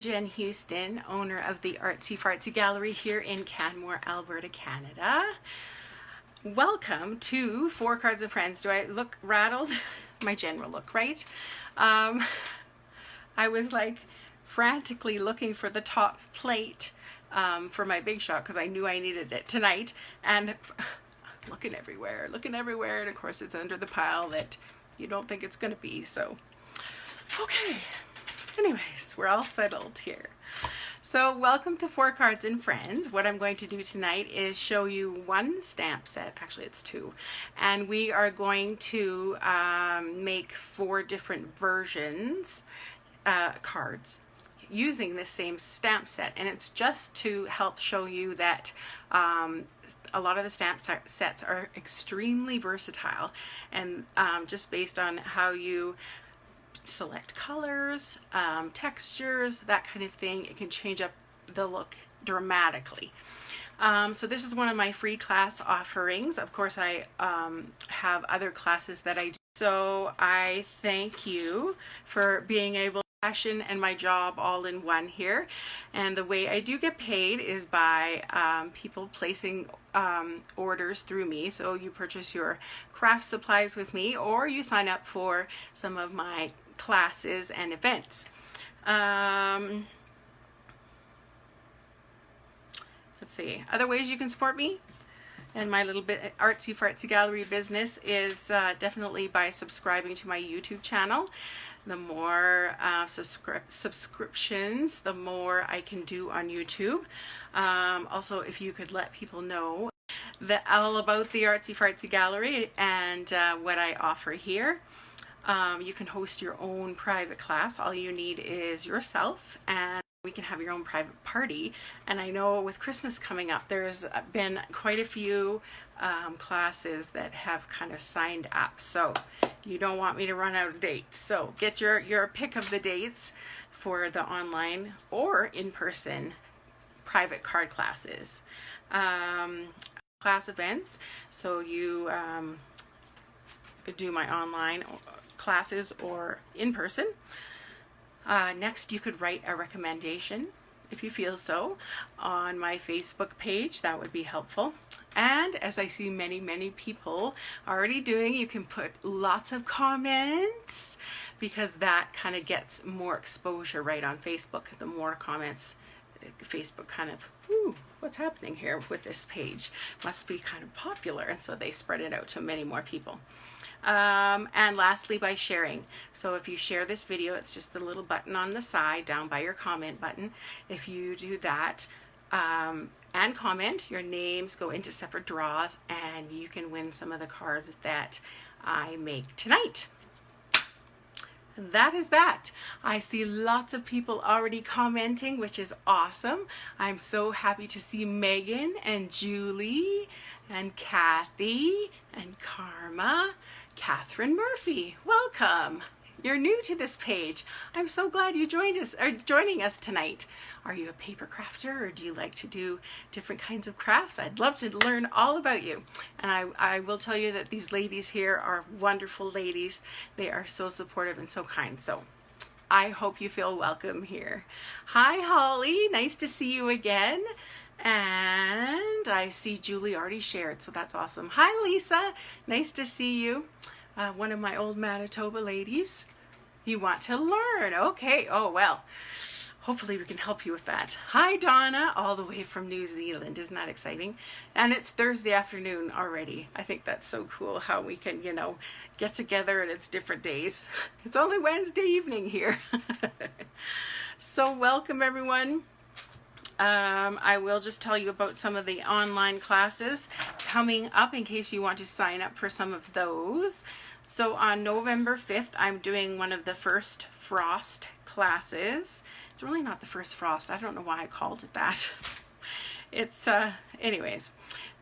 Jen Houston, owner of the Artsy Fartsy Gallery here in Canmore, Alberta, Canada. Welcome to Four Cards and Friends. Do I look rattled? My general look, right? I was like frantically looking for the top plate for my big shot because I knew I needed it tonight, and looking everywhere, and of course it's under the pile that you don't think it's going to be. So, okay. Anyways, we're all settled here. So welcome to Four Cards and Friends. What I'm going to do tonight is show you one stamp set. Actually, it's two. And we are going to make four different versions, cards, using the same stamp set. And it's just to help show you that a lot of the stamp sets are extremely versatile, and just based on how you select colors, textures, that kind of thing, it can change up the look dramatically. So this is one of my free class offerings. Of course, I have other classes that I do. So I thank you for being able to passion and my job all in one here. And the way I do get paid is by people placing orders through me. So you purchase your craft supplies with me, or you sign up for some of my classes and events. Let's see, other ways you can support me and my little bit artsy fartsy gallery business is definitely by subscribing to my YouTube channel. The more subscriptions, the more I can do on YouTube. Also, if you could let people know that all about the Artsy Fartsy Gallery and what I offer here. You can host your own private class. All you need is yourself, and we can have your own private party. And I know with Christmas coming up, there's been quite a few classes that have kind of signed up. So you don't want me to run out of dates. So get your pick of the dates for the online or in-person private card classes. Class events. So you do my online classes or in person. Next, you could write a recommendation if you feel so on my Facebook page. That would be helpful. And as I see many people already doing, you can put lots of comments, because that kind of gets more exposure right on Facebook. The more comments, Facebook kind of, ooh, what's happening here with this page? Must be kind of popular, and so they spread it out to many more people. And lastly, by sharing. So if you share this video, it's just the little button on the side down by your comment button. If you do that and comment, your names go into separate draws, and you can win some of the cards that I make tonight. That is that. I see lots of people already commenting, which is awesome. I'm so happy to see Megan and Julie and Kathy and Karma. Catherine Murphy, welcome. You're new to this page. I'm so glad you joining us tonight. Are you a paper crafter, or do you like to do different kinds of crafts? I'd love to learn all about you. And I will tell you that these ladies here are wonderful ladies. They are so supportive and so kind. So I hope you feel welcome here. Hi, Holly. Nice to see you again. And I see Julie already shared, so that's awesome. Hi, Lisa. Nice to see you. One of my old Manitoba ladies. You want to learn. Okay. Oh, well. Hopefully we can help you with that. Hi, Donna, all the way from New Zealand. Isn't that exciting? And it's Thursday afternoon already. I think that's so cool how we can, you know, get together and it's different days. It's only Wednesday evening here. So welcome, everyone. I will just tell you about some of the online classes coming up in case you want to sign up for some of those. So on November 5th, I'm doing one of the first frost classes. It's really not the first frost. I don't know why I called it that. It's, anyways,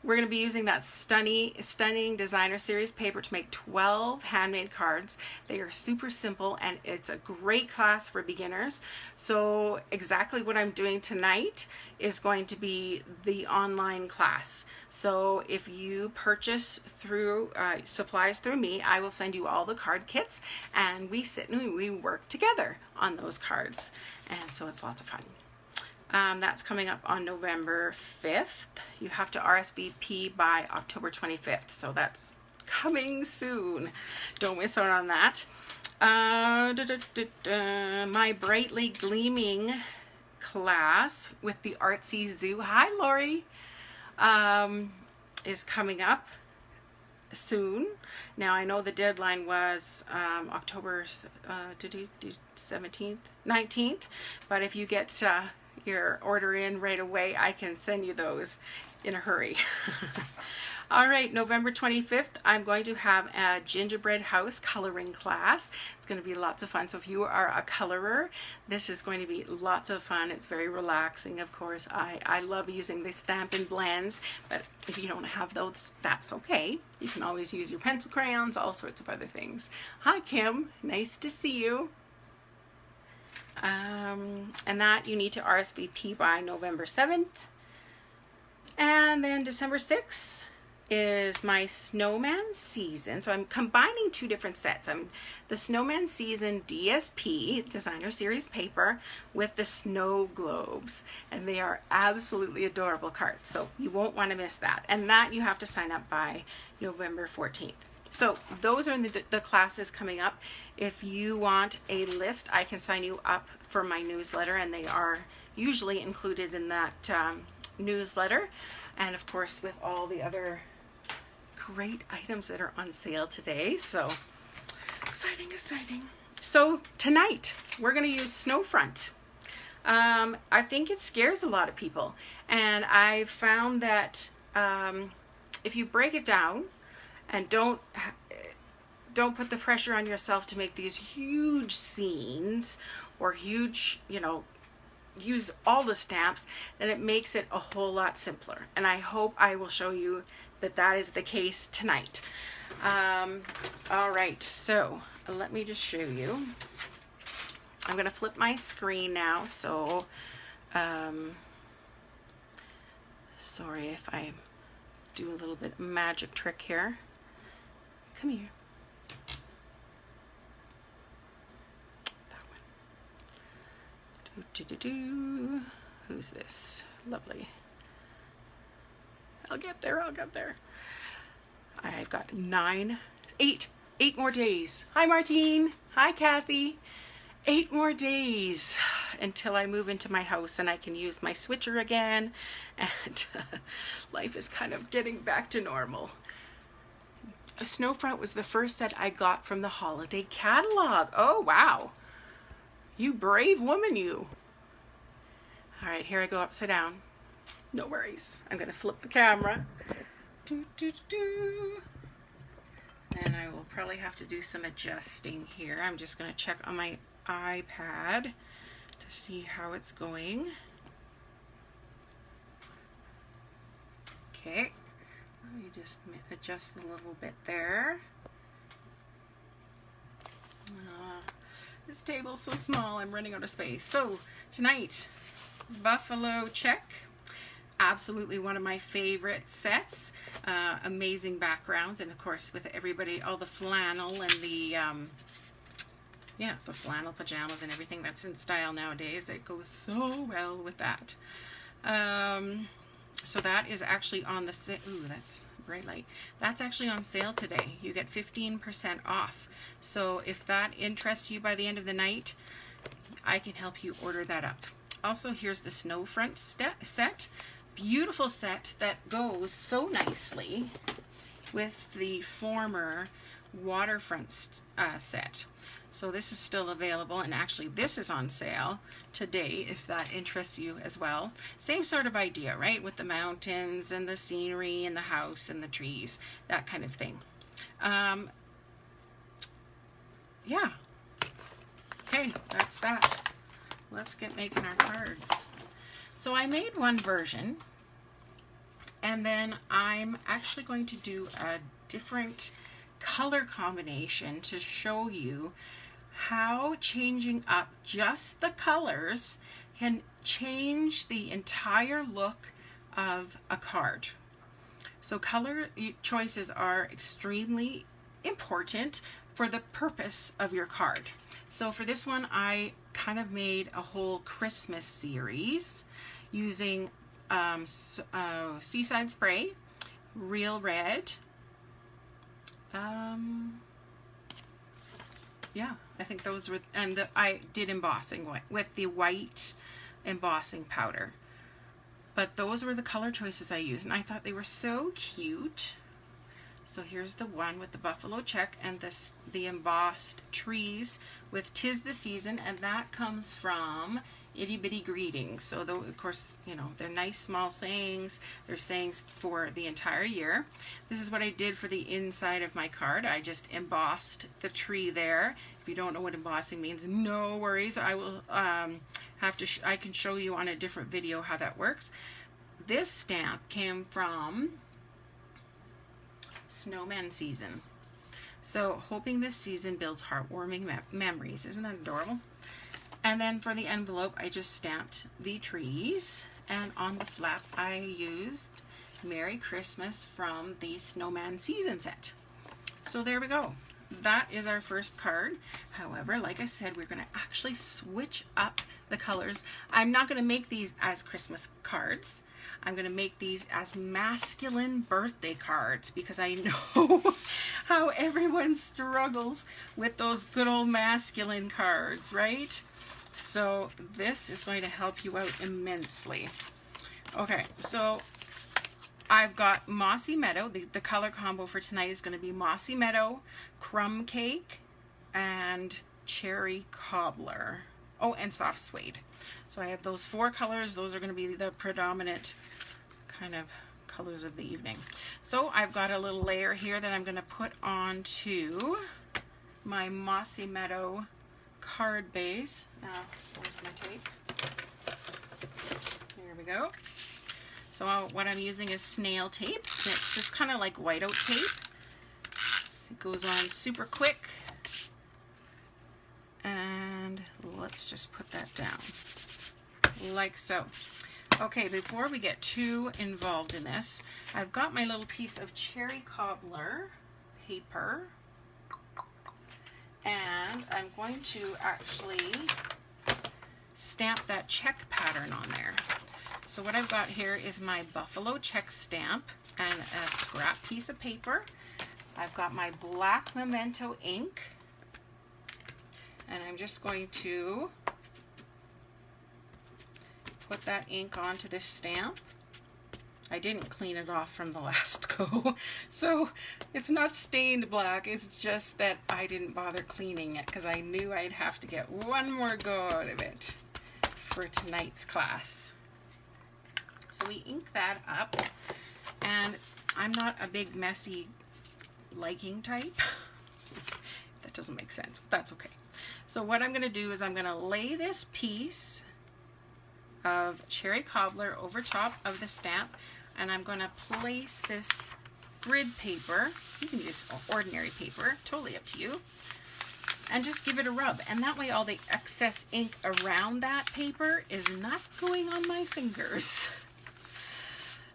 we're going to be using that stunning designer series paper to make 12 handmade cards. They are super simple and it's a great class for beginners. So exactly what I'm doing tonight is going to be the online class. So if you purchase through supplies through me, I will send you all the card kits and we sit and we work together on those cards. And so it's lots of fun. That's coming up on November 5th. You have to RSVP by October 25th, so that's coming soon. Don't miss out on that. My Brightly Gleaming class with the Artsy Zoo, hi Lori, is coming up soon. Now I know the deadline was October 17th, 19th, but if you get your order in right away, I can send you those in a hurry. All right, November 25th, I'm going to have a gingerbread house coloring class. It's going to be lots of fun. So if you are a colorer, this is going to be lots of fun. It's very relaxing, of course. I love using the Stampin' Blends, but if you don't have those, that's okay. You can always use your pencil crayons, all sorts of other things. Hi, Kim. Nice to see you. And that you need to RSVP by November 7th. And then December 6th is my snowman season. So I'm combining two different sets. I'm the snowman season DSP, designer series paper, with the snow globes. And they are absolutely adorable cards. So you won't want to miss that. And that you have to sign up by November 14th. So those are the classes coming up. If you want a list, I can sign you up for my newsletter, and they are usually included in that newsletter. And of course, with all the other great items that are on sale today. So exciting, exciting. So tonight, we're going to use Snowfront. I think it scares a lot of people. And I found that if you break it down, and don't put the pressure on yourself to make these huge scenes or huge, use all the stamps, then it makes it a whole lot simpler. And I hope I will show you that that is the case tonight. All right, so let me just show you. I'm going to flip my screen now. So, sorry if I do a little bit of magic trick here. Come here. That one. Who's this? Lovely. I'll get there. I've got 8 more days. Hi, Martine. Hi, Kathy. 8 more days until I move into my house and I can use my switcher again. And life is kind of getting back to normal. Snowfront was the first set I got from the holiday catalog. Oh, wow. You brave woman, you. All right, here I go upside down. No worries. I'm going to flip the camera. And I will probably have to do some adjusting here. I'm just going to check on my iPad to see how it's going. Okay. Let me just adjust a little bit there. This table's so small, I'm running out of space. So tonight, Buffalo Check. Absolutely one of my favorite sets. Amazing backgrounds, and of course with everybody, all the flannel and the the flannel pajamas and everything that's in style nowadays. It goes so well with that. So that is actually on the sale. Ooh, that's bright light. That's actually on sale today. You get 15% off. So if that interests you by the end of the night, I can help you order that up. Also, here's the Snowfront set. Beautiful set that goes so nicely with the former Waterfront set. So this is still available, and actually this is on sale today if that interests you as well. Same sort of idea, right? With the mountains and the scenery and the house and the trees, that kind of thing. Yeah. Okay, that's that. Let's get making our cards. So I made one version And then I'm actually going to do a different color combination to show you how changing up just the colors can change the entire look of a card. So color choices are extremely important for the purpose of your card. So for this one, I kind of made a whole Christmas series using Seaside Spray, Real Red, yeah, I think those were, and I did embossing with the white embossing powder. But those were the color choices I used, and I thought they were so cute. So here's the one with the buffalo check and the embossed trees with "'Tis the Season," and that comes from Itty Bitty Greetings. So of course, you know, they're nice small sayings. They're sayings for the entire year. This is what I did for the inside of my card. I just embossed the tree there. If you don't know what embossing means, no worries. I will I can show you on a different video how that works. This stamp came from Snowman Season. So hoping this season builds heartwarming memories. Isn't that adorable? And then for the envelope, I just stamped the trees, and on the flap I used Merry Christmas from the Snowman Season set. So there we go. That is our first card. However, like I said, we're going to actually switch up the colors. I'm not going to make these as Christmas cards. I'm going to make these as masculine birthday cards, because I know how everyone struggles with those good old masculine cards, right? So this is going to help you out immensely. Okay, so I've got Mossy Meadow. The color combo for tonight is going to be Mossy Meadow, Crumb Cake, and Cherry Cobbler. Oh, and Soft Suede. So I have those 4 colors. Those are going to be the predominant kind of colors of the evening. So I've got a little layer here that I'm going to put onto my Mossy Meadow card base. Now, where's my tape? Here we go. So what I'm using is snail tape. It's just kind of like whiteout tape. It goes on super quick. And let's just put that down like so. Okay, before we get too involved in this, I've got my little piece of Cherry Cobbler paper, and I'm going to actually stamp that check pattern on there. So what I've got here is my buffalo check stamp and a scrap piece of paper. I've got my black memento ink, and I'm just going to put that ink onto this stamp. I didn't clean it off from the last go, so it's not stained black. It's just that I didn't bother cleaning it because I knew I'd have to get one more go out of it for tonight's class. So we ink that up, and I'm not a big messy liking type. That doesn't make sense, but that's okay. So what I'm going to do is I'm going to lay this piece of Cherry Cobbler over top of the stamp, and I'm going to place this grid paper, you can use ordinary paper, totally up to you, and just give it a rub, and that way all the excess ink around that paper is not going on my fingers.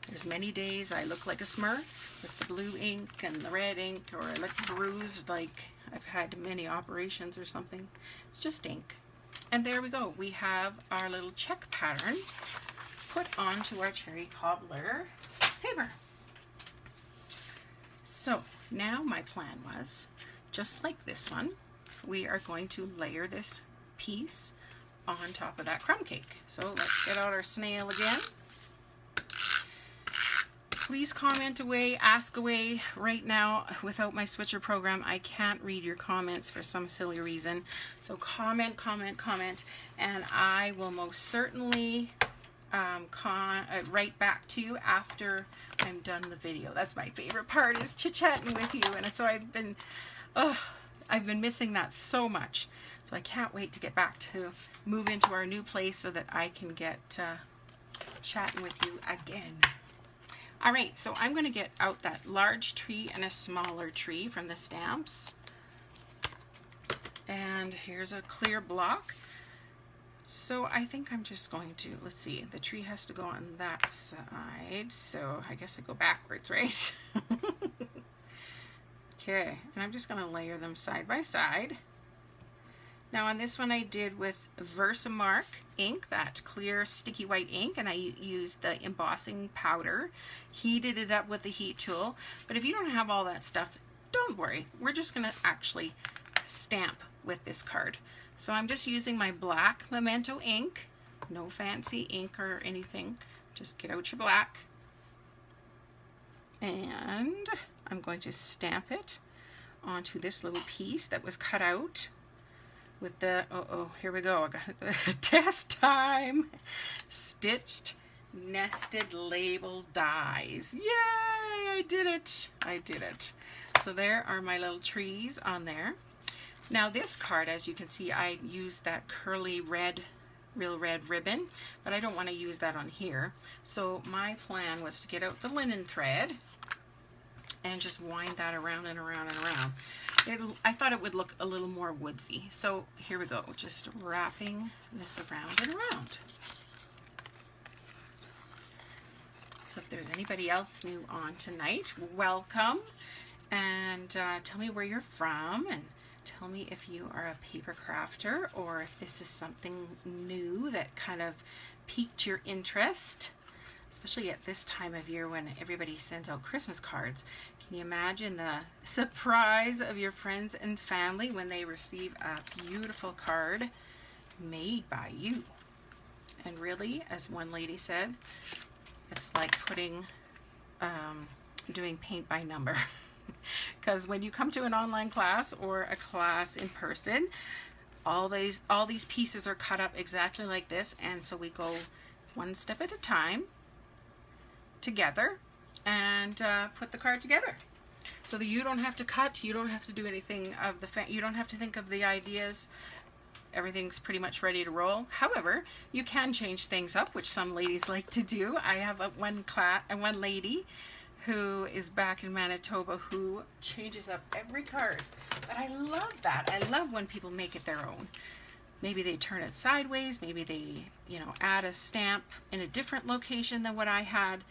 There's many days I look like a Smurf with the blue ink and the red ink, or I look bruised like I've had many operations or something. It's just ink. And there we go. We have our little check pattern put onto our Cherry Cobbler paper. So now my plan was, just like this one, we are going to layer this piece on top of that crumb cake. So let's get out our snail again. Please comment away, ask away. Right now, without my switcher program, I can't read your comments for some silly reason. So comment, comment, comment, and I will most certainly write back to you after I'm done the video. That's my favorite part, is chit-chatting with you, and so I've been missing that so much. So I can't wait to get back to move into our new place so that I can get chatting with you again. All right, so I'm going to get out that large tree and a smaller tree from the stamps. And here's a clear block. So I think I'm just going to, let's see, the tree has to go on that side. So I guess I go backwards, right? Okay, and I'm just going to layer them side by side. Now on this one I did with Versamark ink, that clear sticky white ink, and I used the embossing powder, heated it up with the heat tool. But if you don't have all that stuff, don't worry. We're just going to actually stamp with this card. So I'm just using my black Memento ink, no fancy ink or anything. Just get out your black. And I'm going to stamp it onto this little piece that was cut out with the, here we go, I got test time. Stitched, nested, label dies. Yay, I did it. I did it. So there are my little trees on there. Now this card, as you can see, I used that curly red, real red ribbon, but I don't want to use that on here. So my plan was to get out the linen thread and just wind that around and around and around. I thought it would look a little more woodsy. So here we go, just wrapping this around and around. So if there's anybody else new on tonight, welcome. And tell me where you're from, and tell me if you are a paper crafter or if this is something new that kind of piqued your interest, especially at this time of year when everybody sends out Christmas cards. Can you imagine the surprise of your friends and family when they receive a beautiful card made by you? And really, as one lady said, it's like putting, doing paint by number. Because when you come to an online class or a class in person, all these pieces are cut up exactly like this, and so we go one step at a time together and put the card together, so that you don't have to cut, you don't have to do anything of the you don't have to think of the ideas. Everything's pretty much ready to roll. However, you can change things up, which some ladies like to do. I have one lady who is back in Manitoba who changes up every card. But I love that. I love when people make it their own. Maybe they turn it sideways, maybe they, add a stamp in a different location than what I had.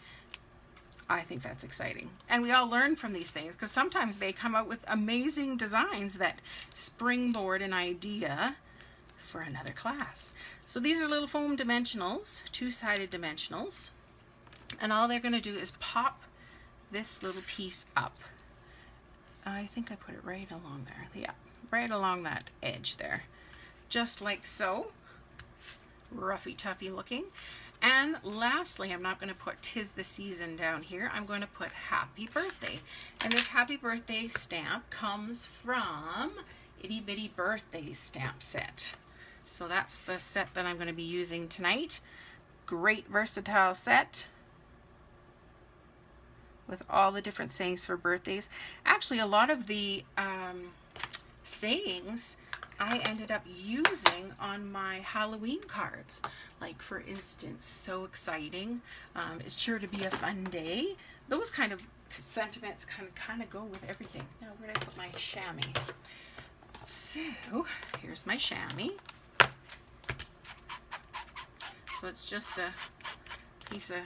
I think that's exciting. And we all learn from these things, because sometimes they come out with amazing designs that springboard an idea for another class. So these are little foam dimensionals, two-sided dimensionals. And all they're going to do is pop this little piece up. I think I put it right along there. Yeah, right along that edge there. Just like so. Roughy toughy looking. And lastly, I'm not going to put "'Tis the Season" down here. I'm going to put "Happy Birthday." And this Happy Birthday stamp comes from Itty Bitty Birthday stamp set. So that's the set that I'm going to be using tonight. Great versatile set with all the different sayings for birthdays. Actually, a lot of the sayings I ended up using on my Halloween cards. Like, for instance, "so exciting," "it's sure to be a fun day." Those kind of sentiments kind of go with everything. Now, where did I put my chamois? So, here's my chamois. So it's just a piece of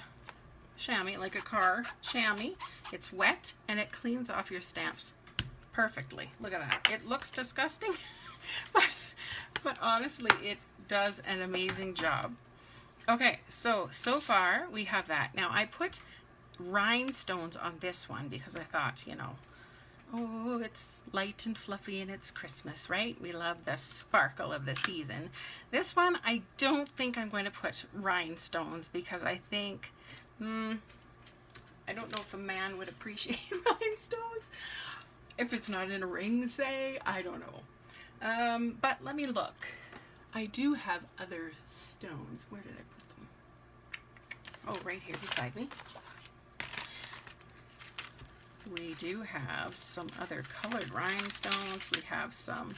chamois, like a car chamois. It's wet and it cleans off your stamps perfectly. Look at that. It looks disgusting, but honestly, it does an amazing job. Okay, so far we have that. Now I put rhinestones on this one because I thought, oh, it's light and fluffy and it's Christmas, right? We love the sparkle of the season. This one, I don't think I'm going to put rhinestones because I think, I don't know if a man would appreciate rhinestones. If it's not in a ring, say, I don't know. But let me look. I do have other stones. Where did I put them? Oh, right here beside me. We do have some other colored rhinestones. We have some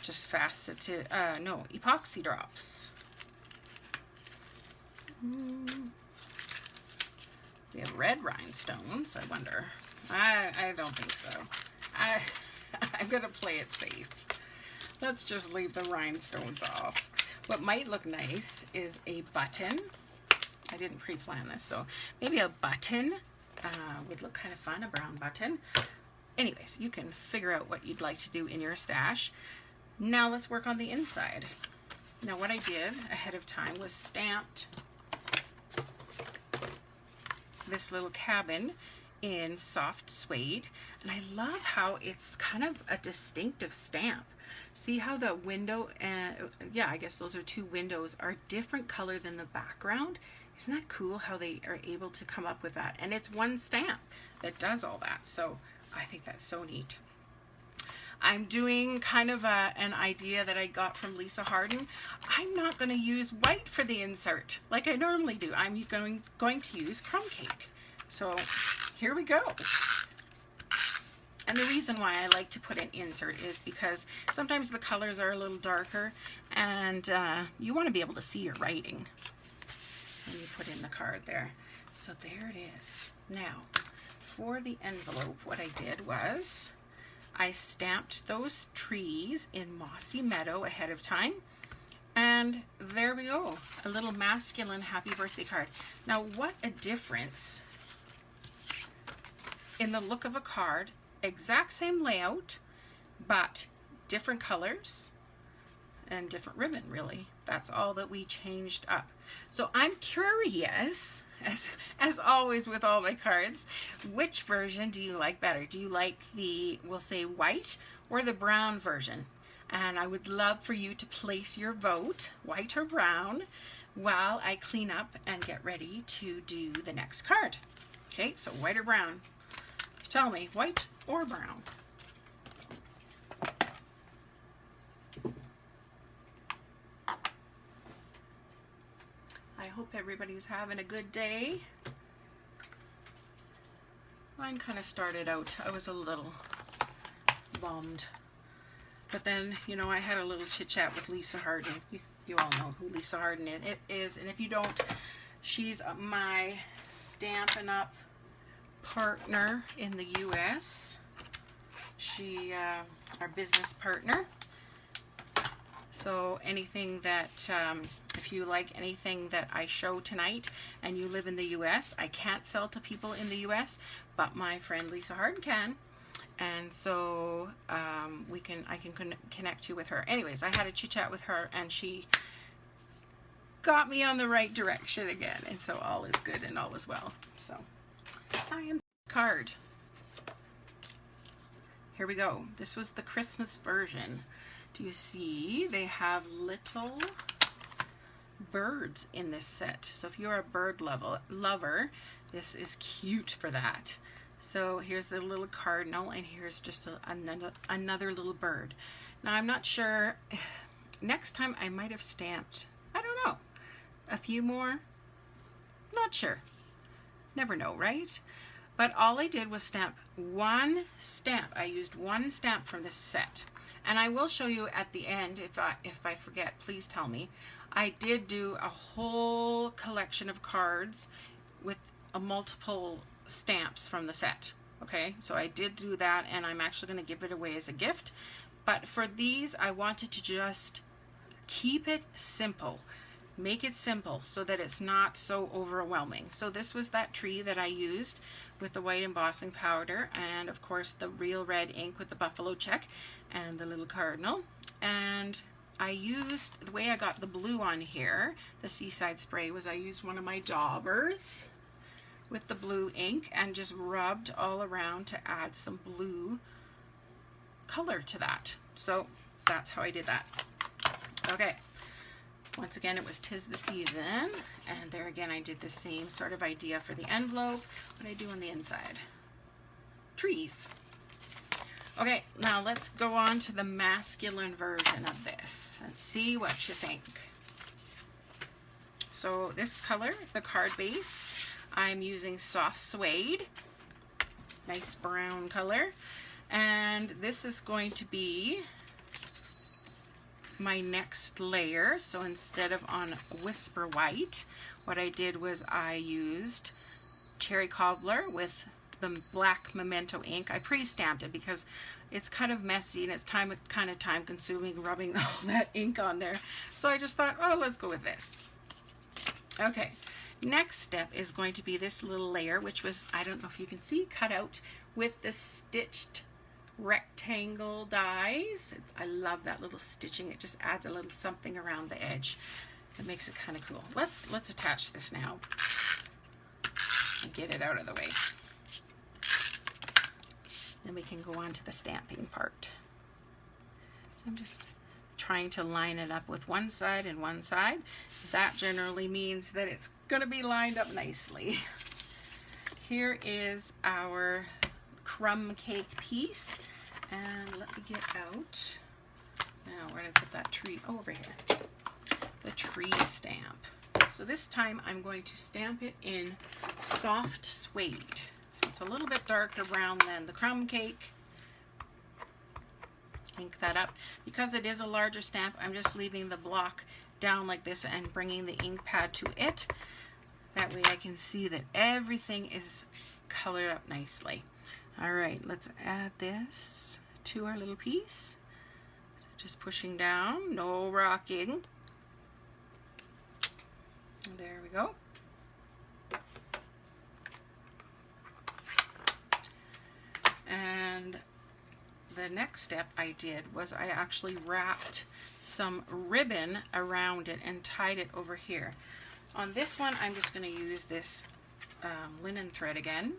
just faceted, epoxy drops. We have red rhinestones. I wonder. I don't think so. I'm going to play it safe. Let's just leave the rhinestones off. What might look nice is a button. I didn't pre-plan this, so maybe a button would look kind of fun, a brown button. Anyways, you can figure out what you'd like to do in your stash. Now let's work on the inside. Now what I did ahead of time was stamped this little cabin in soft suede, and I love how it's kind of a distinctive stamp. See how the window and yeah, I guess those are two windows are different color than the background. Isn't that cool how they are able to come up with that? And it's one stamp that does all that. So I think that's so neat. I'm doing kind of an idea that I got from Lisa Harden. I'm not going to use white for the insert like I normally do. I'm going to use crumb cake. So here we go. And the reason why I like to put an insert is because sometimes the colors are a little darker and you want to be able to see your writing when you put in the card there. So there it is. Now, for the envelope, what I did was I stamped those trees in Mossy Meadow ahead of time. And there we go, a little masculine happy birthday card. Now, what a difference in the look of a card. Exact same layout, but different colors and different ribbon, really. That's all that we changed up. So I'm curious, as always with all my cards, which version do you like better? Do you like the, we'll say, white or the brown version? And I would love for you to place your vote, white or brown, while I clean up and get ready to do the next card. Okay, so white or brown? Tell me, white or brown? I hope everybody's having a good day. Mine kind of started out, I was a little bummed. But then, you know, I had a little chit chat with Lisa Harden. You all know who Lisa Harden is. And if you don't, she's my Stampin' Up! Partner in the US. She, our business partner. So anything that, if you like anything that I show tonight and you live in the US, I can't sell to people in the US, but my friend Lisa Harden can. And so I can connect you with her. Anyways, I had a chit chat with her and she got me on the right direction again. And so all is good and all is well. So I am card. Here we go. This was the Christmas version. Do you see they have little birds in this set? So if you're a bird lover, this is cute for that. So here's the little cardinal and here's just another little bird. Now I'm not sure, next time I might have stamped, I don't know, a few more? Not sure. Never know, right? But all I did was stamp one stamp. I used one stamp from this set. And I will show you at the end, if I forget, please tell me. I did do a whole collection of cards with a multiple stamps from the set. Okay, so I did do that and I'm actually going to give it away as a gift. But for these, I wanted to just keep it simple. Make it simple so that it's not so overwhelming. So this was that tree that I used with the white embossing powder and of course the real red ink with the buffalo check and the little cardinal. And I used, the way I got the blue on here, the Seaside Spray, was I used one of my daubers with the blue ink and just rubbed all around to add some blue color to that. So that's how I did that. Okay. Once again, it was 'Tis the Season, and there again I did the same sort of idea for the envelope. What I do on the inside? Trees. Okay, now let's go on to the masculine version of this and see what you think. So this color, the card base, I'm using soft suede, nice brown color, and this is going to be my next layer. So instead of on Whisper White, what I did was I used cherry cobbler with the black memento ink. I pre-stamped it because it's kind of messy and it's kind of time consuming rubbing all that ink on there. So I just thought, oh, let's go with this. Okay, next step is going to be this little layer, which was, I don't know if you can see, cut out with the stitched rectangle dies. I love that little stitching. It just adds a little something around the edge. It makes it kind of cool. Let's attach this now and get it out of the way. Then we can go on to the stamping part. So I'm just trying to line it up with one side and one side. That generally means that it's going to be lined up nicely. Here is our crumb cake piece, and let me get out. Now where did I put that tree? Oh, over here. The tree stamp. So this time I'm going to stamp it in soft suede. So it's a little bit darker brown than the crumb cake. Ink that up. Because it is a larger stamp, I'm just leaving the block down like this and bringing the ink pad to it. That way I can see that everything is colored up nicely. All right, let's add this to our little piece. So just pushing down, no rocking. There we go. And the next step I did was I actually wrapped some ribbon around it and tied it over here. On this one, I'm just going to use this linen thread again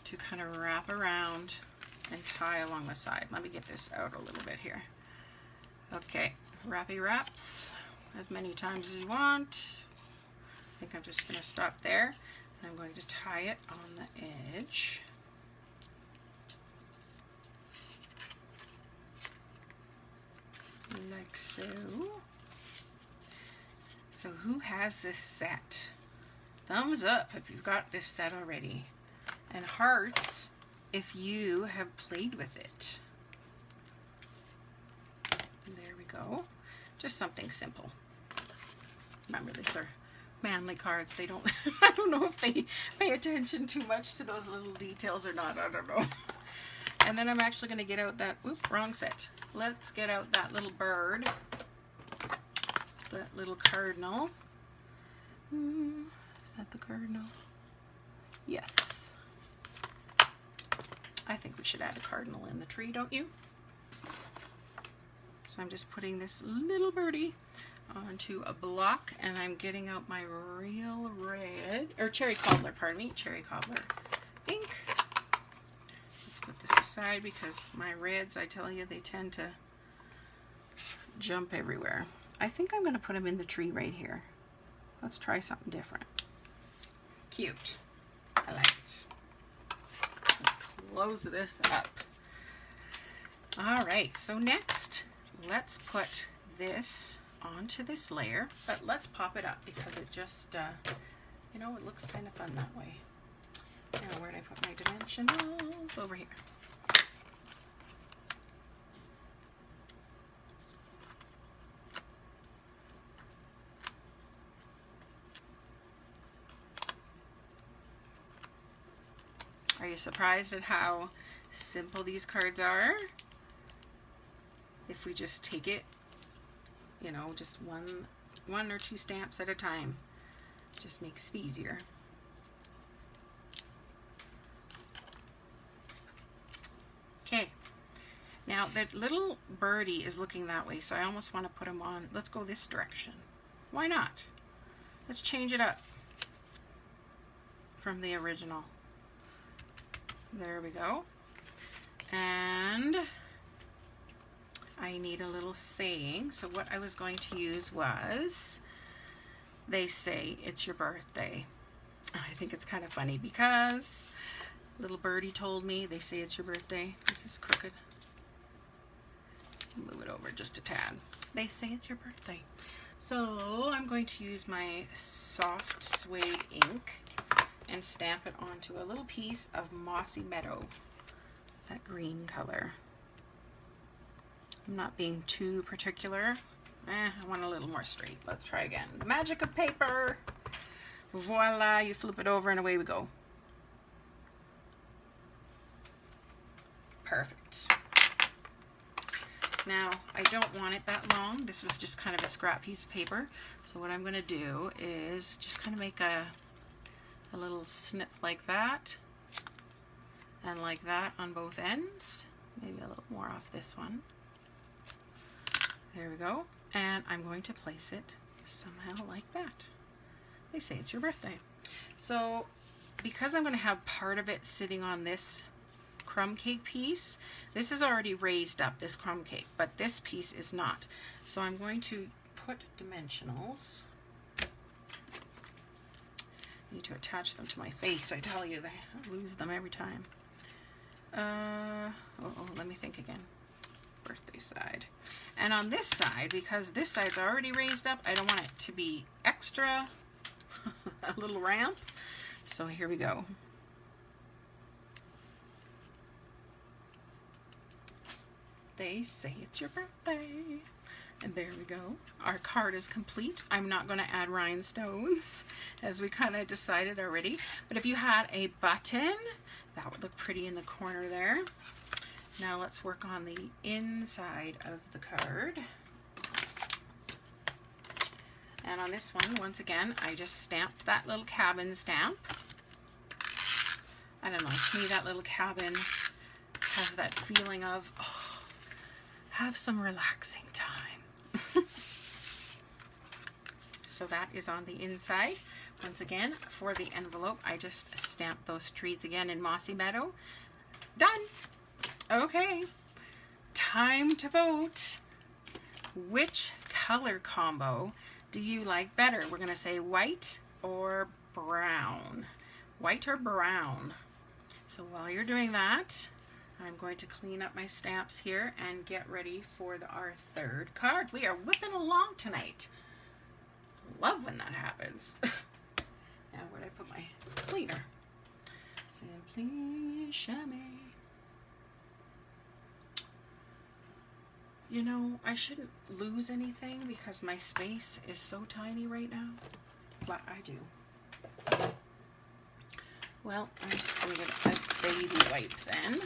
to kind of wrap around and tie along the side. Let me get this out a little bit here. Okay, wrappy wraps as many times as you want. I think I'm just going to stop there. I'm going to tie it on the edge. Like so. So who has this set? Thumbs up if you've got this set already. And hearts if you have played with it. There we go. Just something simple. Remember, these are manly cards. They don't, I don't know if they pay attention too much to those little details or not. I don't know. And then I'm actually going to get out that, oops, wrong set. Let's get out that little bird. That little cardinal. Is that the cardinal? Yes. I think we should add a cardinal in the tree, don't you? So I'm just putting this little birdie onto a block, and I'm getting out my real red, or cherry cobbler, pardon me, cherry cobbler ink. Let's put this aside because my reds, I tell you, they tend to jump everywhere. I think I'm going to put them in the tree right here. Let's try something different. Cute. I like it. Let's close this up. All right, so next, let's put this onto this layer, but let's pop it up because it just, you know, it looks kind of fun that way. Now, where did I put my dimensionals? Over here. Are you surprised at how simple these cards are? If we just take it, you know, just one or two stamps at a time, just makes it easier. Okay, now that little birdie is looking that way, so I almost want to put him on. Let's go this direction. Why not? Let's change it up from the original. There we go. And I need a little saying. So what I was going to use was, they say it's your birthday. I think it's kind of funny because little birdie told me they say it's your birthday. This is crooked. Move it over just a tad. They say it's your birthday. So I'm going to use my soft suede ink and stamp it onto a little piece of Mossy Meadow, that green color. I'm not being too particular. I want a little more straight. Let's try again. The magic of paper. Voila, you flip it over and away we go. Perfect. Now, I don't want it that long. This was just kind of a scrap piece of paper. So what I'm going to do is just kind of make a little snip like that and like that on both ends. Maybe a little more off this one. There we go. And I'm going to place it somehow like that. They say it's your birthday. So because I'm going to have part of it sitting on this crumb cake piece, this is already raised up, this crumb cake, but this piece is not. So I'm going to put dimensionals. I need to attach them to my face. I tell you, I lose them every time. Let me think again. Birthday side. And on this side, because this side's already raised up, I don't want it to be extra a little ramp. So here we go. They say it's your birthday. And there we go. Our card is complete. I'm not going to add rhinestones, as we kind of decided already. But if you had a button, that would look pretty in the corner there. Now let's work on the inside of the card. And on this one, once again, I just stamped that little cabin stamp. I don't know, to me that little cabin has that feeling of, oh, have some relaxing time. So that is on the inside. Once again, for the envelope, I just stamped those trees again in Mossy Meadow. Done. Okay, time to vote. Which color combo do you like better? We're going to say white or brown. White or brown. So while you're doing that, I'm going to clean up my stamps here and get ready for our third card. We are whipping along tonight. Love when that happens. Now, where'd I put my cleaner? Simply Chamois. You know, I shouldn't lose anything because my space is so tiny right now, but I do. Well, I'm just going to get a baby wipe then.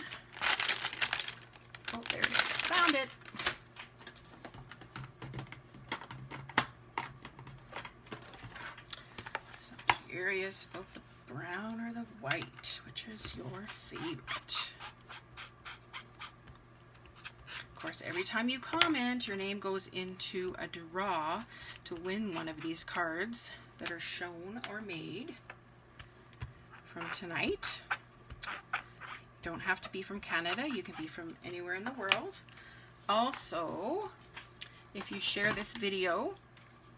Oh, there it is. Found it. So I'm curious about the brown or the white. Which is your favorite? Of course, every time you comment, your name goes into a draw to win one of these cards that are shown or made from tonight. You don't have to be from Canada. You can be from anywhere in the world. Also, if you share this video,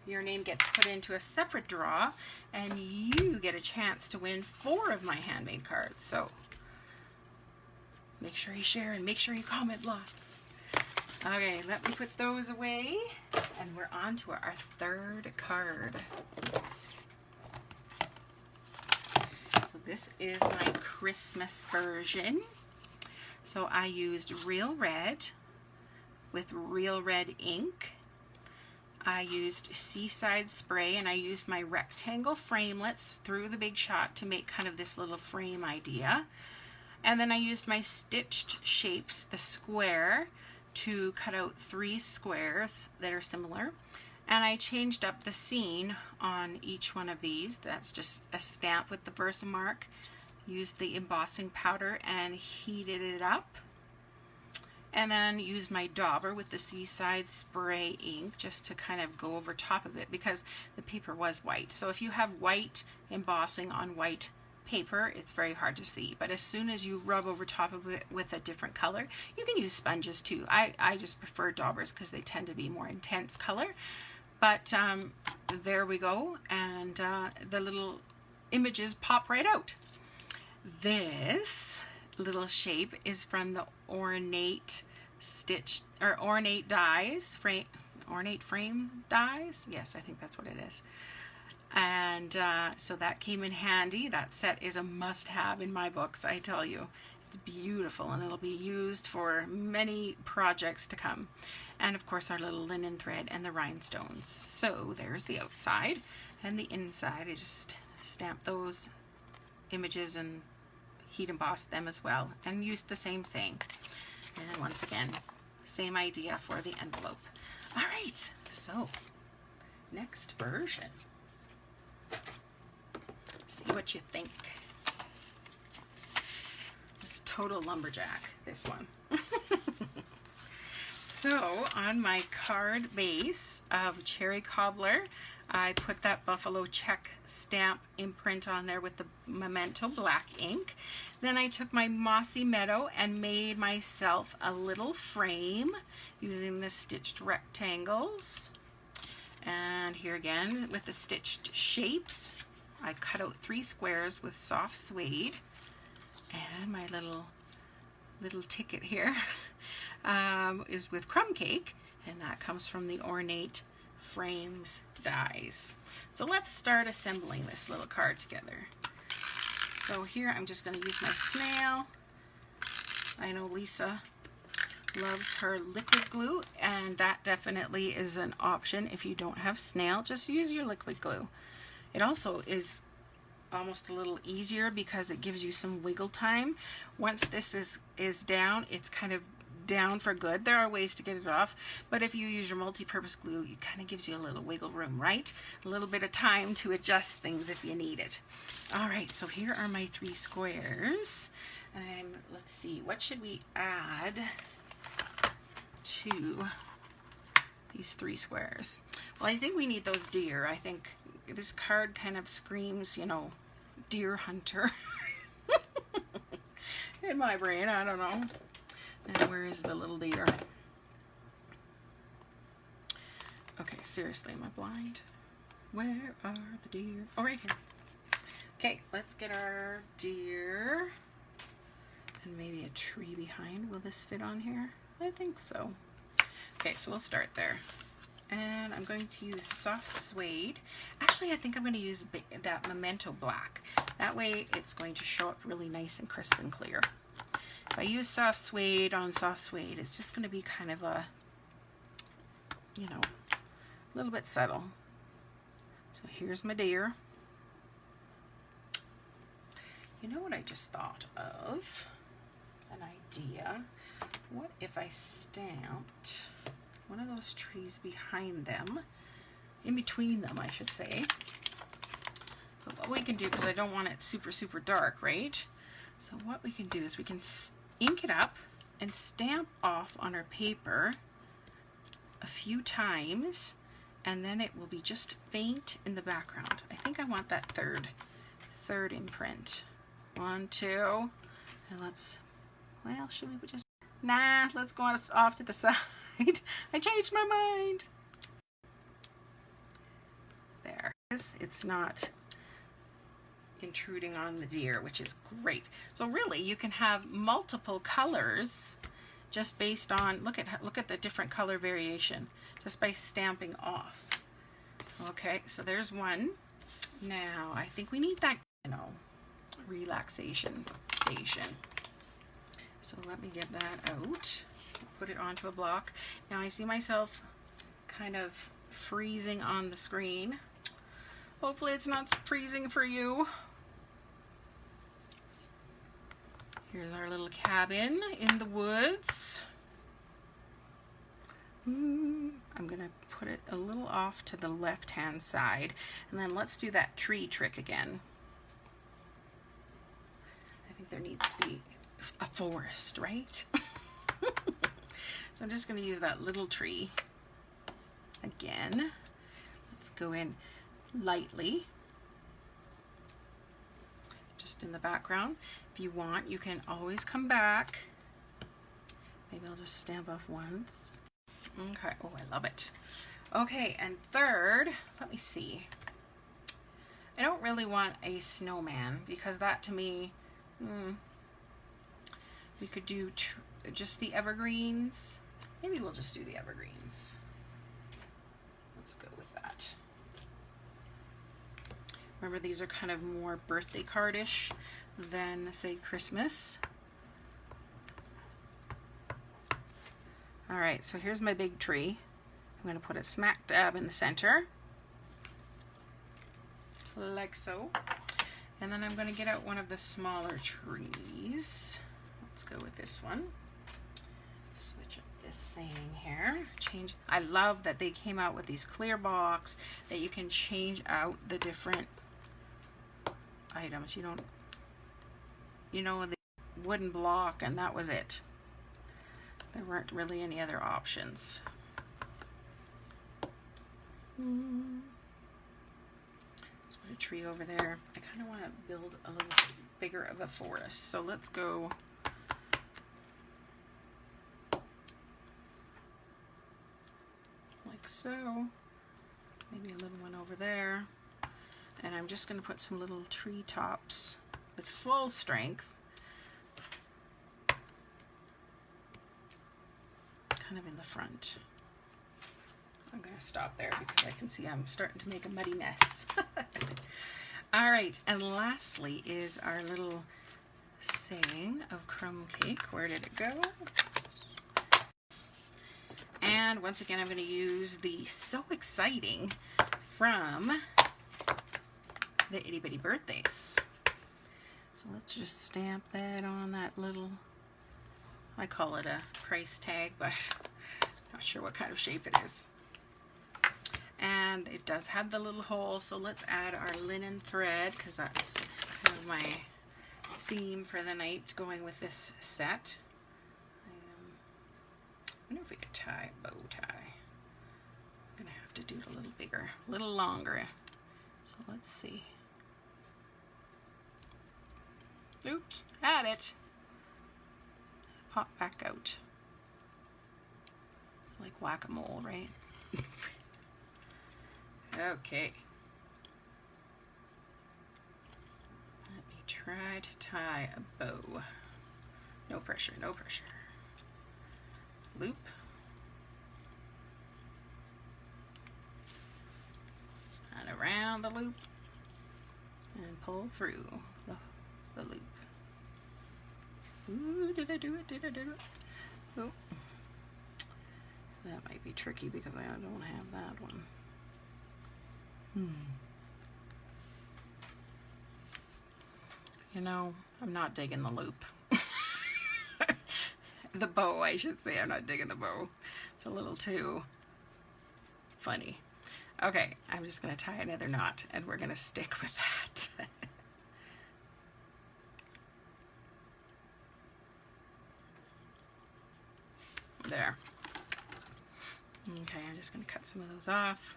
your name gets put into a separate draw and you get a chance to win 4 of my handmade cards. So make sure you share and make sure you comment lots. Okay, let me put those away, and we're on to our third card. So this is my Christmas version. So I used Real Red with Real Red ink. I used Seaside spray, and I used my rectangle framelits through the Big Shot to make kind of this little frame idea. And then I used my stitched shapes, the square, to cut out 3 squares that are similar, and I changed up the scene on each one of these. That's just a stamp with the Versamark. Used the embossing powder and heated it up, and then used my dauber with the Seaside spray ink just to kind of go over top of it because the paper was white. So if you have white embossing on white paper, it's very hard to see, but as soon as you rub over top of it with a different color, you can use sponges too. I just prefer daubers because they tend to be more intense color, but there we go, and the little images pop right out. This little shape is from the Ornate Stitch or Ornate Dies frame, Ornate Frame Dies. Yes, I think that's what it is. And so that came in handy. That set is a must-have in my books, I tell you. It's beautiful, and it'll be used for many projects to come. And of course our little linen thread and the rhinestones. So there's the outside, and the inside I just stamp those images and heat emboss them as well, and use the same thing. And once again, same idea for the envelope. All right, so next version. See what you think. This is total lumberjack, this one. So on my card base of Cherry Cobbler, I put that buffalo check stamp imprint on there with the Memento black ink. Then I took my Mossy Meadow and made myself a little frame using the stitched rectangles. And here again with the stitched shapes, I cut out 3 squares with soft suede. And my little ticket here is with crumb cake, and that comes from the Ornate Frames dies. So let's start assembling this little card together. So here I'm just going to use my snail. I know Lisa loves her liquid glue, and that definitely is an option. If you don't have snail, just use your liquid glue. It also is almost a little easier because it gives you some wiggle time. Once this is down, it's kind of down for good. There are ways to get it off, but if you use your multi-purpose glue, it kind of gives you a little wiggle room, right? A little bit of time to adjust things if you need it. All right, so here are my 3 squares. Let's see, what should we add to these 3 squares? Well, I think we need those deer. I think this card kind of screams, you know, deer hunter. In my brain, I don't know. And where is the little deer? Okay, seriously, am I blind? Where are the deer? Oh, right here. Okay, let's get our deer. And maybe a tree behind. Will this fit on here? I think so. Okay, so we'll start there. And I'm going to use soft suede. Actually, I think I'm going to use that Memento black. That way it's going to show up really nice and crisp and clear. If I use soft suede on soft suede, it's just going to be kind of a, you know, a little bit subtle. So here's my deer. You know what I just thought of? An idea. What if I stamped one of those trees behind them, in between them, I should say. But what we can do, because I don't want it super, super dark, right? So what we can do is we can ink it up and stamp off on our paper a few times, and then it will be just faint in the background. I think I want that third imprint. 1, 2, and let's, well, should we just, nah, let's go off to the side. I changed my mind. There. It's not intruding on the deer, which is great. So really, you can have multiple colors just based on, look at the different color variation just by stamping off. Okay, so there's one. Now, I think we need that, you know, relaxation station. So let me get that out. Put it onto a block. Now I see myself kind of freezing on the screen. Hopefully it's not freezing for you. Here's our little cabin in the woods. I'm gonna put it a little off to the left-hand side, and then let's do that tree trick again. I think there needs to be a forest, right? So I'm just going to use that little tree again. Let's go in lightly, just in the background. If you want, you can always come back. Maybe I'll just stamp off once. Okay, oh, I love it. Okay, and third, let me see. I don't really want a snowman because that to me, we could do just the evergreens. Maybe we'll just do the evergreens. Let's go with that. Remember, these are kind of more birthday card-ish than, say, Christmas. All right, so here's my big tree. I'm going to put it smack dab in the center. like so. And then I'm going to get out one of the smaller trees. Let's go with this one. Switch up this saying here. Change. I love that they came out with these clear box that you can change out the different items. You don't, you know, the wooden block, and that was it. There weren't really any other options. Let's put a tree over there. I kind of want to build a little bigger of a forest, so let's go like so. Maybe a little one over there. And I'm just going to put some little tree tops with full strength, kind of in the front. I'm going to stop there because I can see I'm starting to make a muddy mess. All right, and lastly is our little saying of crumb cake. Where did it go? And once again, I'm going to use the So Exciting from the Itty Bitty Birthdays. So let's just stamp that on that little, I call it a price tag, but not sure what kind of shape it is. And it does have the little hole, so let's add our linen thread, because that's kind of my theme for the night going with this set. I wonder if we could tie a bow tie. I'm gonna have to do it a little bigger, a little longer. So let's see. Oops, had it. Pop back out. It's like whack-a-mole, right? Okay. Let me try to tie a bow. No pressure, no pressure. Loop. And around the loop. And pull through the loop. Ooh, did I do it? Did I do it? Oh. That might be tricky because I don't have that one. You know, I'm not digging the loop. The bow, I should say. I'm not digging the bow. It's a little too funny. Okay, I'm just going to tie another knot, and we're going to stick with that. There. Okay, I'm just going to cut some of those off.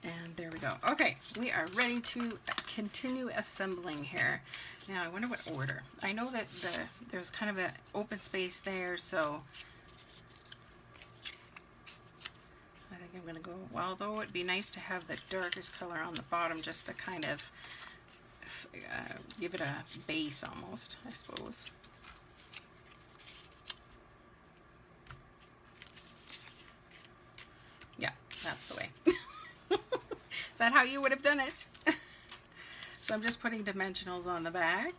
And there we go. Okay, we are ready to continue assembling here. Now, I wonder what order. I know that there's kind of an open space there, so I think I'm going to go, well, though it'd be nice to have the darkest color on the bottom just to kind of give it a base almost, I suppose. Yeah, that's the way. Is that how you would have done it? So I'm just putting dimensionals on the back.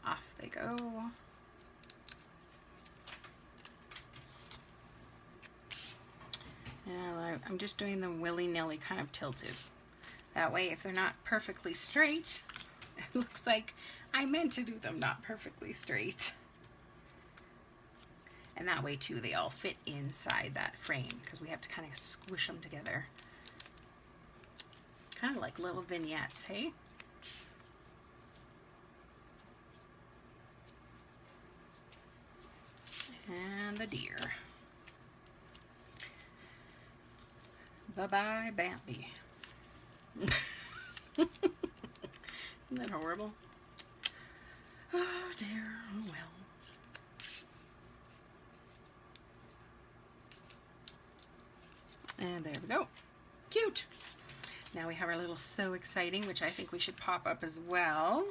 Off they go. And I'm just doing them willy-nilly, kind of tilted. That way, if they're not perfectly straight, it looks like I meant to do them not perfectly straight. And that way too, they all fit inside that frame because we have to kind of squish them together. Kind of like little vignettes, hey? And the deer. Bye-bye, Bambi. Isn't that horrible? Oh dear, oh well. And there we go. Cute. Now we have our little So Exciting, which I think we should pop up as well,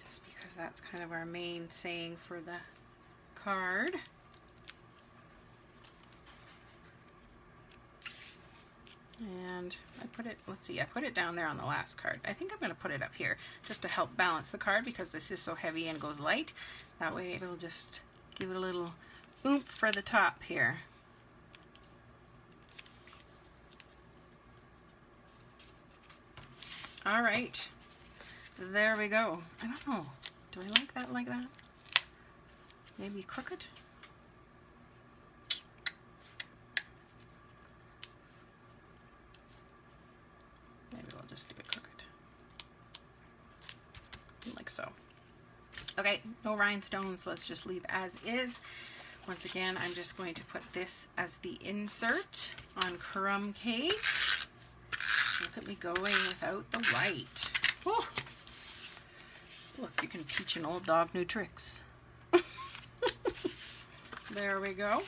just because that's kind of our main saying for the card. And I put it, let's see, I put it down there on the last card. I think I'm going to put it up here just to help balance the card because this is so heavy and goes light. That way it'll just give it a little oomph for the top here. All right, there we go. I don't know, do I like that like that? Maybe crooked? Maybe we'll just do it crooked. Like so. Okay, no rhinestones, let's just leave as is. Once again, I'm just going to put this as the insert on crumb cake. Look at me going without the white. Oh. Look, you can teach an old dog new tricks. There we go.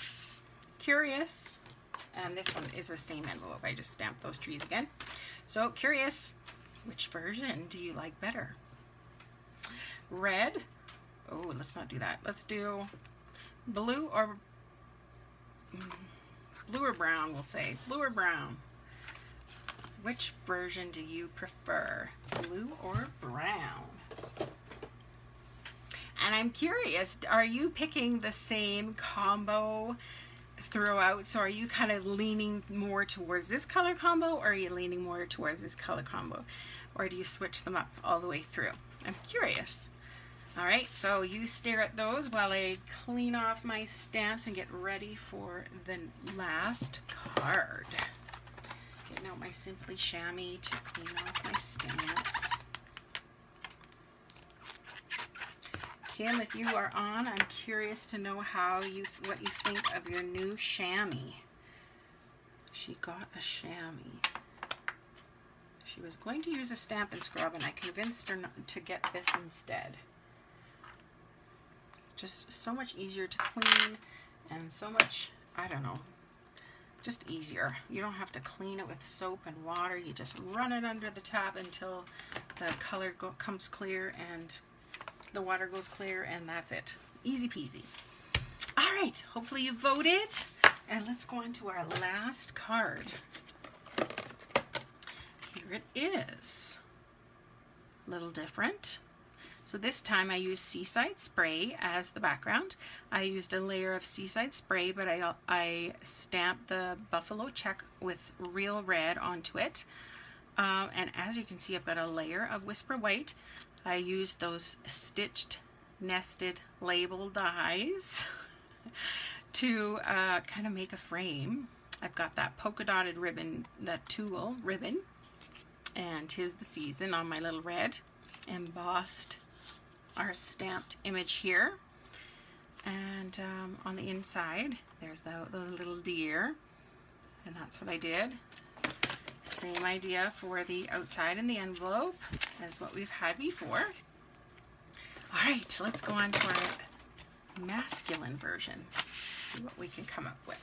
Curious. And this one is the same envelope. I just stamped those trees again. So curious, which version do you like better? Red. Oh, let's not do that. Let's do blue or brown, we'll say. Blue or brown. Which version do you prefer? Blue or brown? And I'm curious, are you picking the same combo throughout? So are you kind of leaning more towards this color combo, or are you leaning more towards this color combo? Or do you switch them up all the way through? I'm curious. All right, so you stare at those while I clean off my stamps and get ready for the last card. Getting out my Simply Chamois to clean off my stamps. Kim, if you are on, I'm curious to know what you think of your new chamois. She got a chamois. She was going to use a Stampin' Scrub, and I convinced her not to get this instead. It's just so much easier to clean, and so much, I don't know, just easier. You don't have to clean it with soap and water. You just run it under the tap until the color comes clear and the water goes clear, and that's it. Easy peasy. All right, hopefully you voted, and let's go on to our last card. Here it is. A little different. So this time I used Seaside Spray as the background. I used a layer of Seaside Spray, but I stamped the buffalo check with real red onto it. And as you can see, I've got a layer of Whisper White. I used those stitched, nested label dies to kind of make a frame. I've got that polka dotted ribbon, that tulle ribbon, and 'Tis the Season on my little red. Embossed our stamped image here. And on the inside, there's the little deer, and that's what I did. Same idea for the outside and the envelope as what we've had before. All right, let's go on to our masculine version. See what we can come up with.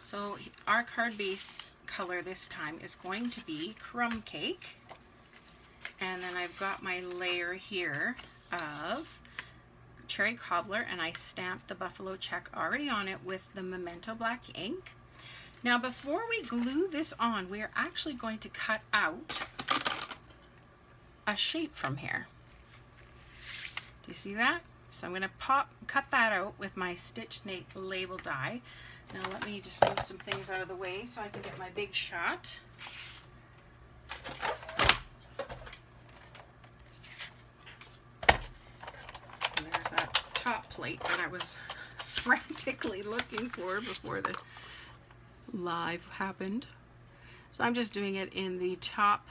So our card base color this time is going to be Crumb Cake. And then I've got my layer here of Cherry Cobbler, and I stamped the buffalo check already on it with the Memento black ink. Now before we glue this on, we are actually going to cut out a shape from here. Do you see that? So I'm going to cut that out with my Stitch label die. Now let me just move some things out of the way so I can get my big shot. And there's that top plate that I was frantically looking for before the live happened. So I'm just doing it in the top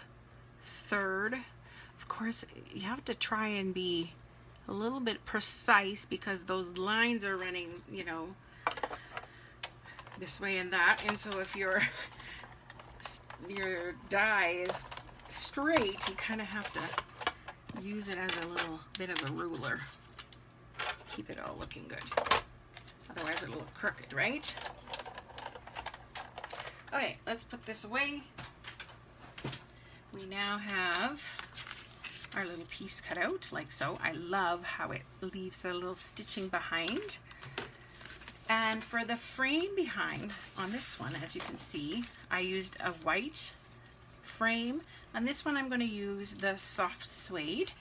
third. Of course, you have to try and be a little bit precise because those lines are running, you know, this way and that. And so if your die is straight, you kind of have to use it as a little bit of a ruler. Keep it all looking good. Otherwise it'll look crooked, right? Okay, let's put this away. We now have our little piece cut out like so. I love how it leaves a little stitching behind. And for the frame behind on this one, as you can see, I used a white frame. On this one I'm going to use the soft suede.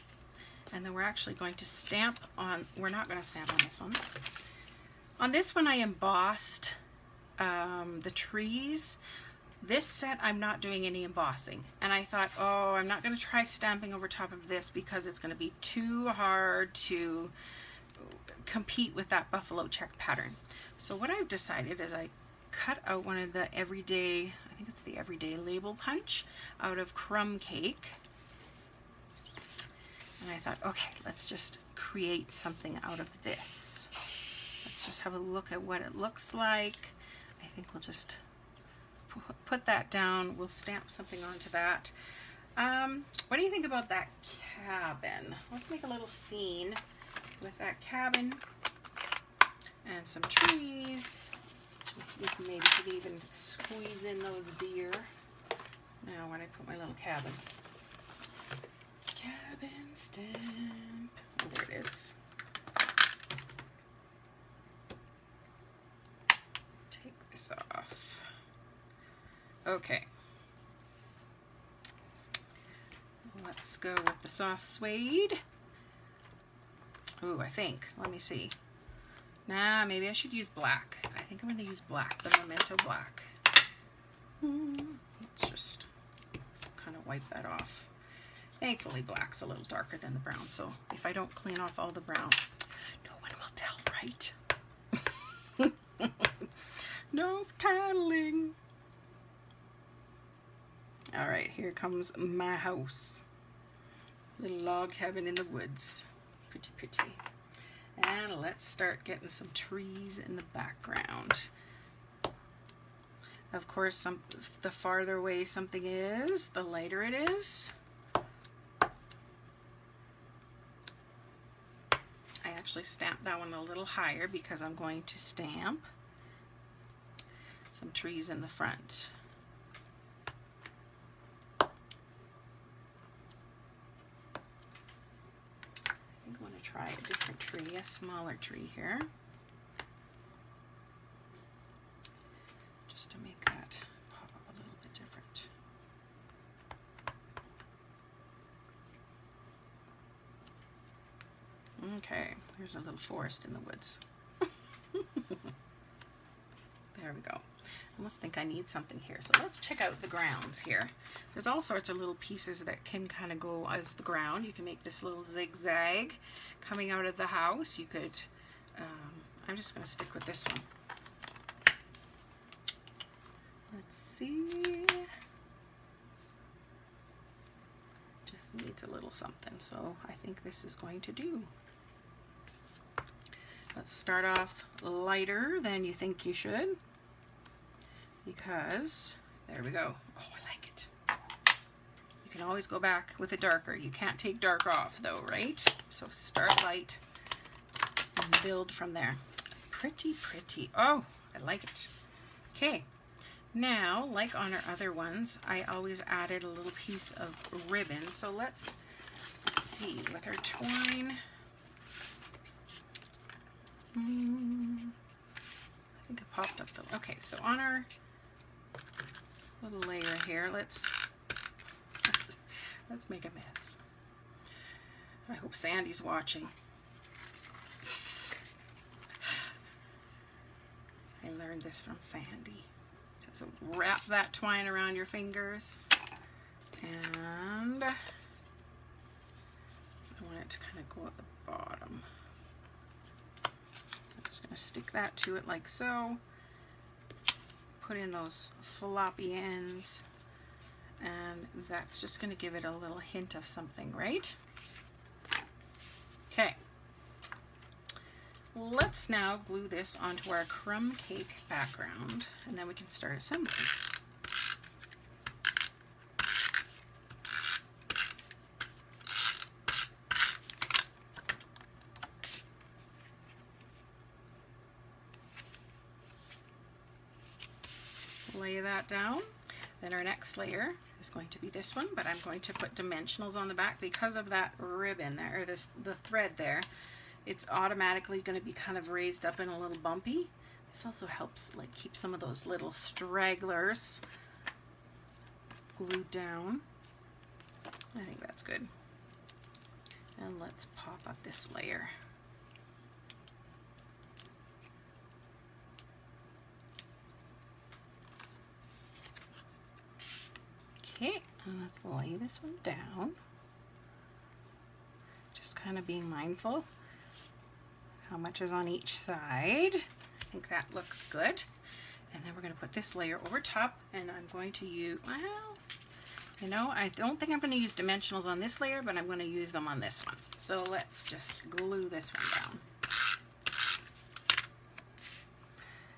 And then we're actually going to stamp on, we're not going to stamp on this one. On this one I embossed the trees. This set I'm not doing any embossing, and I thought, oh, I'm not going to try stamping over top of this because it's going to be too hard to compete with that buffalo check pattern. So what I've decided is I cut out one of the everyday, I think it's the everyday label punch out of crumb cake, and I thought, okay, let's just create something out of this. Let's just have a look at what it looks like. I think we'll just put that down. We'll stamp something onto that. What do you think about that cabin? Let's make a little scene with that cabin and some trees. Maybe could even squeeze in those deer. Now when I put my little cabin stamp, oh, there it is. Take this off. Okay, let's go with the soft suede. Ooh, I think, let me see. Nah, maybe I should use black. I think I'm going to use black, the Memento black. Let's just kind of wipe that off. Thankfully, black's a little darker than the brown, so if I don't clean off all the brown, no one will tell, right? No tattling. All right, here comes my house. Little log cabin in the woods. Pretty, pretty. And let's start getting some trees in the background. Of course, the farther away something is, the lighter it is. I actually stamped that one a little higher because I'm going to stamp some trees in the front. I'm going to try a different tree, a smaller tree here, just to make that pop up a little bit different. Okay, here's a little forest in the woods. There we go. I almost think I need something here. So let's check out the grounds here. There's all sorts of little pieces that can kind of go as the ground. You can make this little zigzag coming out of the house. You could, I'm just going to stick with this one. Let's see. Just needs a little something. So I think this is going to do. Let's start off lighter than you think you should, because there we go. Oh, I like it. You can always go back with a darker. You can't take dark off though, right? So start light and build from there. Pretty, pretty. Oh, I like it. Okay, now like on our other ones, I always added a little piece of ribbon. So let's see, with our twine, I think I popped up the, okay, so on our little layer here, let's make a mess. I hope Sandy's watching. I learned this from Sandy. So wrap that twine around your fingers, and I want it to kind of go at the bottom. I'm just going to stick that to it like so. Put in those floppy ends, and that's just going to give it a little hint of something, right? Okay. Let's now glue this onto our crumb cake background, and then we can start assembling. Lay that down. Then our next layer is going to be this one, but I'm going to put dimensionals on the back because of that ribbon there, or the thread there. It's automatically going to be kind of raised up and a little bumpy. This also helps like keep some of those little stragglers glued down. I think that's good. And let's pop up this layer. Okay, and let's lay this one down. Just kind of being mindful how much is on each side. I think that looks good. And then we're going to put this layer over top, and I'm going to use, well, you know, I don't think I'm going to use dimensionals on this layer, but I'm going to use them on this one. So let's just glue this one down.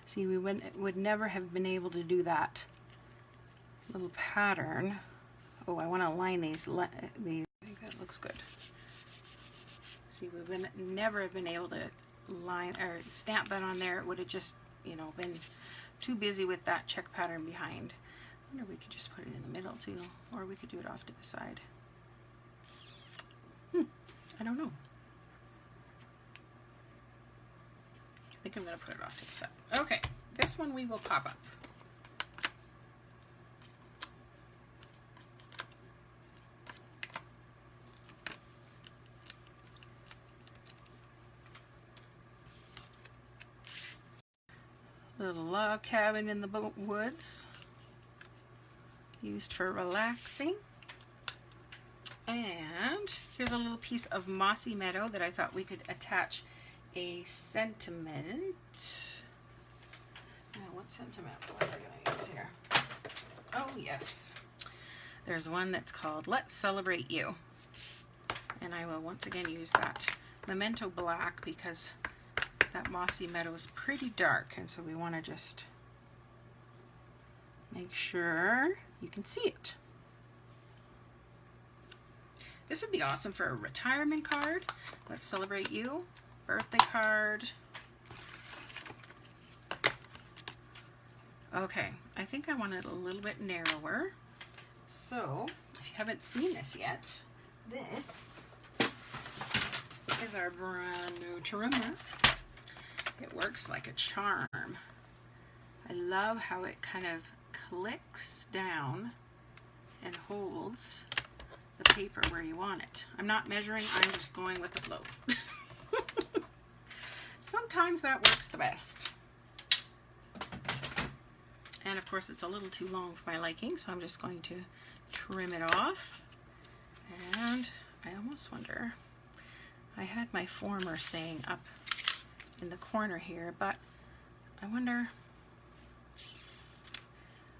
See, we would never have been able to do that little pattern. Oh, I want to align these. I think that looks good. See, we would never have been able to line or stamp that on there. It would have just, you know, been too busy with that check pattern behind. I wonder if we could just put it in the middle too, or we could do it off to the side. I don't know. I think I'm going to put it off to the side. Okay, this one we will pop up. Little log cabin in the woods, used for relaxing. And here's a little piece of mossy meadow that I thought we could attach a sentiment. Now, what sentiment was I going to use here? Oh yes, there's one that's called Let's Celebrate You. And I will once again use that Memento Black because that mossy meadow is pretty dark, and so we want to just make sure you can see it. This would be awesome for a retirement card. Let's celebrate you. Birthday card. Okay, I think I want it a little bit narrower. So, if you haven't seen this yet, this is our brand new trimmer. It works like a charm. I love how it kind of clicks down and holds the paper where you want it. I'm not measuring, I'm just going with the flow. Sometimes that works the best. And of course it's a little too long for my liking, so I'm just going to trim it off. And I almost wonder, I had my former saying up in the corner here, but I wonder,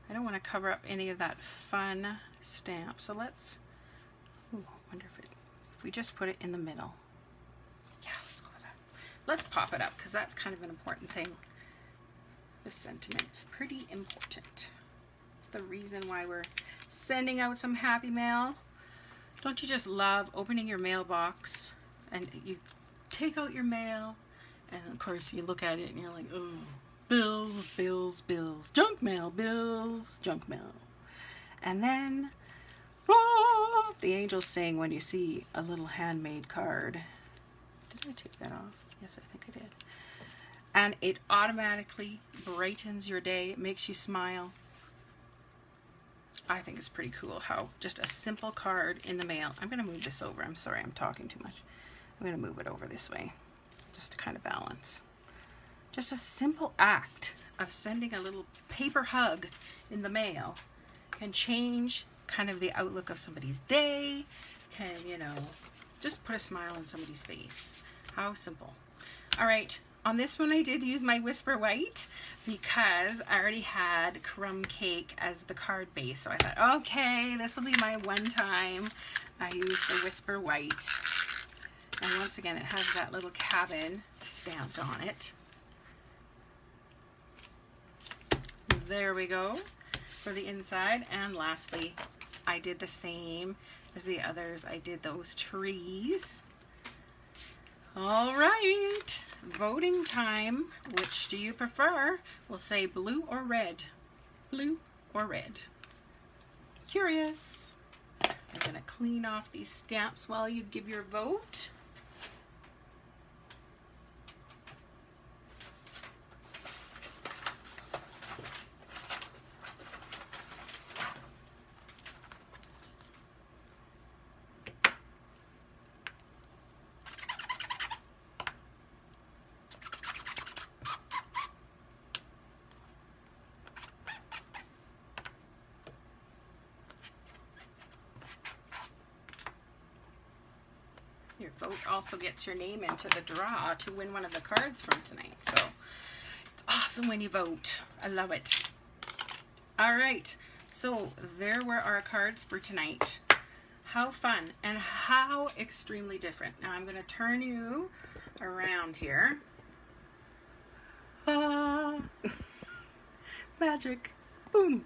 I don't want to cover up any of that fun stamp, so let's, ooh, I wonder if we just put it in the middle. Yeah, let's go with that. Let's pop it up because that's kind of an important thing. The sentiment's pretty important. It's the reason why we're sending out some happy mail. Don't you just love opening your mailbox and you take out your mail, and of course you look at it and you're like, oh, bills, bills, bills, junk mail, bills, junk mail. And then, oh, the angels sing when you see a little handmade card. Did I take that off? Yes, I think I did. And it automatically brightens your day. It makes you smile. I think it's pretty cool how just a simple card in the mail. I'm going to move this over. I'm sorry, I'm talking too much. I'm going to move it over this way just to kind of balance. Just a simple act of sending a little paper hug in the mail can change kind of the outlook of somebody's day, can, you know, just put a smile on somebody's face. How simple. All right, on this one I did use my Whisper White because I already had Crumb Cake as the card base. So I thought, okay, this will be my one time I use the Whisper White. And once again, it has that little cabin stamped on it. There we go for the inside. And lastly, I did the same as the others. I did those trees. All right, voting time. Which do you prefer? We'll say blue or red. Blue or red. Curious. I'm gonna clean off these stamps while you give your vote. Your vote also gets your name into the draw to win one of the cards from tonight. So it's awesome when you vote. I love it. All right, so there were our cards for tonight. How fun and how extremely different. Now I'm going to turn you around here. Ah, magic. Boom.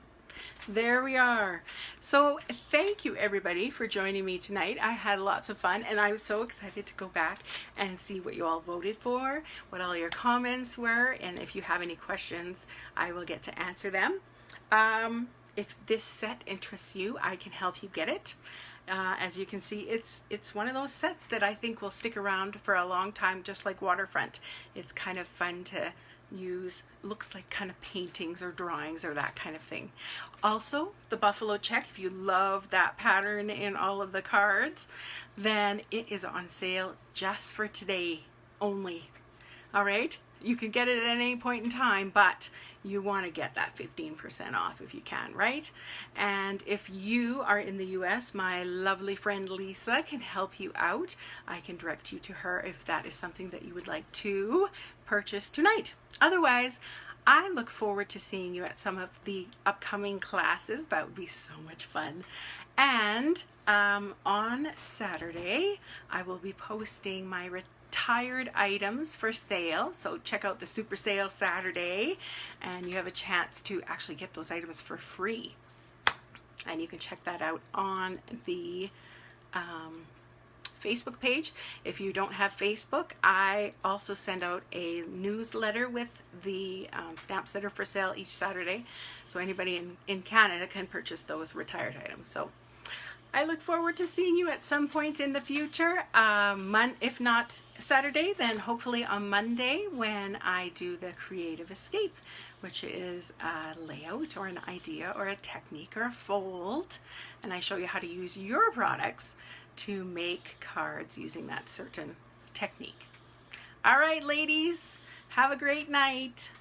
There we are. So thank you everybody for joining me tonight. I had lots of fun and I was so excited to go back and see what you all voted for, what all your comments were, and if you have any questions, I will get to answer them. If this set interests you, I can help you get it. As you can see, it's one of those sets that I think will stick around for a long time, just like Waterfront. It's kind of fun to use, looks like kind of paintings or drawings or that kind of thing. Also, the buffalo check, if you love that pattern in all of the cards, then it is on sale just for today only. All right, you can get it at any point in time, but you want to get that 15% off if you can, right? And if you are in the US, my lovely friend Lisa can help you out. I can direct you to her if that is something that you would like to purchase tonight. Otherwise, I look forward to seeing you at some of the upcoming classes. That would be so much fun. And on Saturday, I will be posting my retired items for sale. So check out the super sale Saturday and you have a chance to actually get those items for free. And you can check that out on the Facebook page. If you don't have Facebook, I also send out a newsletter with the stamps that are for sale each Saturday. So anybody in Canada can purchase those retired items. So I look forward to seeing you at some point in the future. If not Saturday, then hopefully on Monday when I do the Creative Escape, which is a layout or an idea or a technique or a fold. And I show you how to use your products to make cards using that certain technique. All right, ladies, have a great night.